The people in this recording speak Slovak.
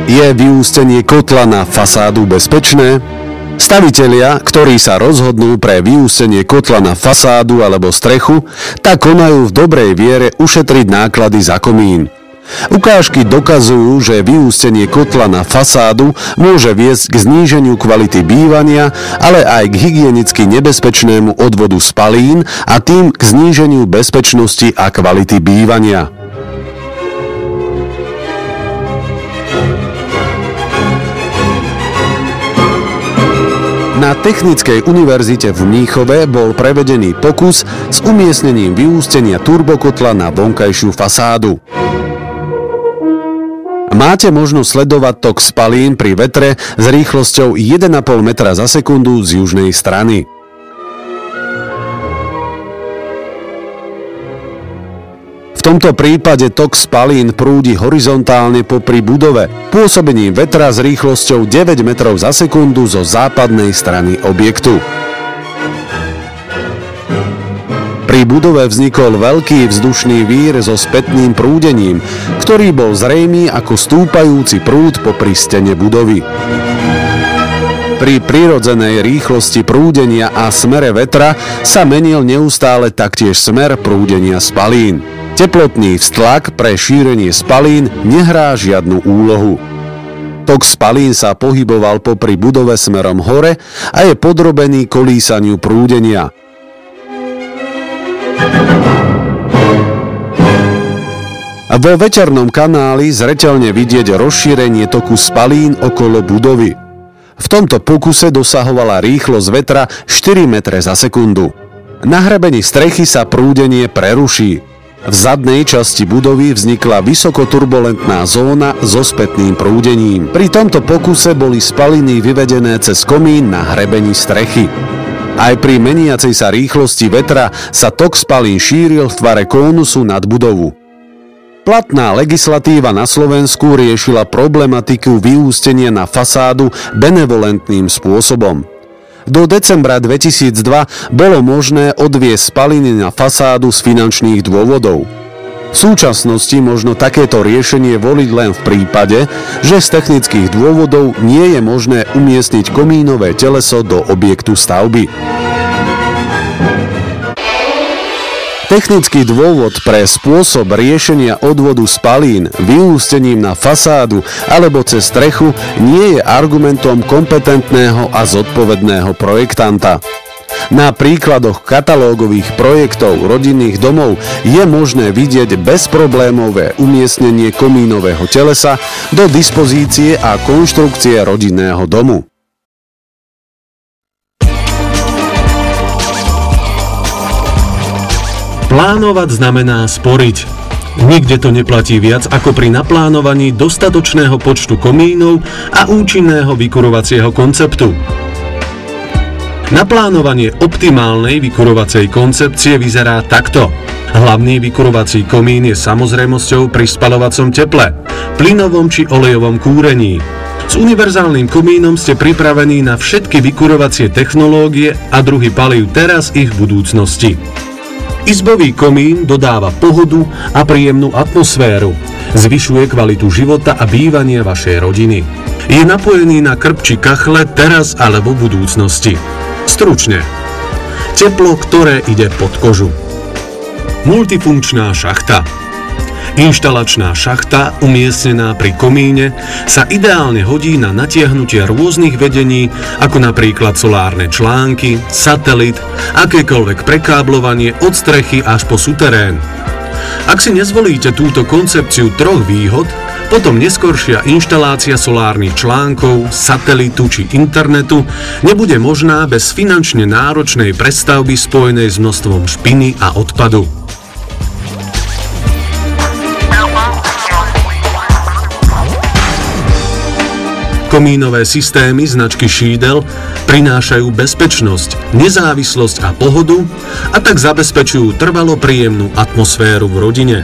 Je vyústenie kotla na fasádu bezpečné? Stavitelia, ktorí sa rozhodnú pre vyústenie kotla na fasádu alebo strechu, tak konajú v dobrej viere ušetriť náklady za komín. Ukážky dokazujú, že vyústenie kotla na fasádu môže viesť k zníženiu kvality bývania, ale aj k hygienicky nebezpečnému odvodu spalín a tým k zníženiu bezpečnosti a kvality bývania. Na Technickej univerzite v Mníchove bol prevedený pokus s umiestnením vyústenia turbokotla na vonkajšiu fasádu. Máte možnosť sledovať tok spalín pri vetre s rýchlosťou 1,5 metra za sekundu z južnej strany. V tomto prípade tok spalín prúdi horizontálne popri budove, pôsobením vetra s rýchlosťou 9 metrov za sekundu zo západnej strany objektu. Pri budove vznikol veľký vzdušný vír so spätným prúdením, ktorý bol zrejmý ako stúpajúci prúd popri stene budovy. Pri prirodzenej rýchlosti prúdenia a smere vetra sa menil neustále taktiež smer prúdenia spalín. Teplotný vztlak pre šírenie spalín nehrá žiadnu úlohu. Tok spalín sa pohyboval popri budove smerom hore a je podrobený kolísaniu prúdenia. Vo veternom kanáli zreteľne vidieť rozšírenie toku spalín okolo budovy. V tomto pokuse dosahovala rýchlosť vetra 4 metre za sekundu. Na hrebení strechy sa prúdenie preruší. V zadnej časti budovy vznikla vysokoturbulentná zóna so spätným prúdením. Pri tomto pokuse boli spaliny vyvedené cez komín na hrebení strechy. Aj pri meniacej sa rýchlosti vetra sa tok spalín šíril v tvare kónusu nad budovu. Platná legislatíva na Slovensku riešila problematiku vyústenia na fasádu benevolentným spôsobom. Do decembra 2002 bolo možné odviesť spaliny na fasádu z finančných dôvodov. V súčasnosti možno takéto riešenie voliť len v prípade, že z technických dôvodov nie je možné umiestniť komínové teleso do objektu stavby. Technický dôvod pre spôsob riešenia odvodu spalín vyústením na fasádu alebo cez strechu nie je argumentom kompetentného a zodpovedného projektanta. Na príkladoch katalógových projektov rodinných domov je možné vidieť bezproblémové umiestnenie komínového telesa do dispozície a konštrukcie rodinného domu. Plánovať znamená sporiť. Nikde to neplatí viac ako pri naplánovaní dostatočného počtu komínov a účinného vykurovacieho konceptu. Naplánovanie optimálnej vykurovacej koncepcie vyzerá takto. Hlavný vykurovací komín je samozrejmosťou pri spaľovacom teple, plynovom či olejovom kúrení. S univerzálnym komínom ste pripravení na všetky vykurovacie technológie a druhy palív teraz i v budúcnosti. Izbový komín dodáva pohodu a príjemnú atmosféru, zvyšuje kvalitu života a bývania vašej rodiny. Je napojený na krb či kachle teraz alebo v budúcnosti. Stručne. Teplo, ktoré ide pod kožu. Multifunkčná šachta. Inštalačná šachta, umiestnená pri komíne, sa ideálne hodí na natiahnutie rôznych vedení, ako napríklad solárne články, satelit, akékoľvek prekáblovanie od strechy až po suterén. Ak si nezvolíte túto koncepciu troch výhod, potom neskoršia inštalácia solárnych článkov, satelitu či internetu nebude možná bez finančne náročnej prestavby spojenej s množstvom špiny a odpadu. Komínové systémy značky Schiedel prinášajú bezpečnosť, nezávislosť a pohodu a tak zabezpečujú trvalo príjemnú atmosféru v rodine.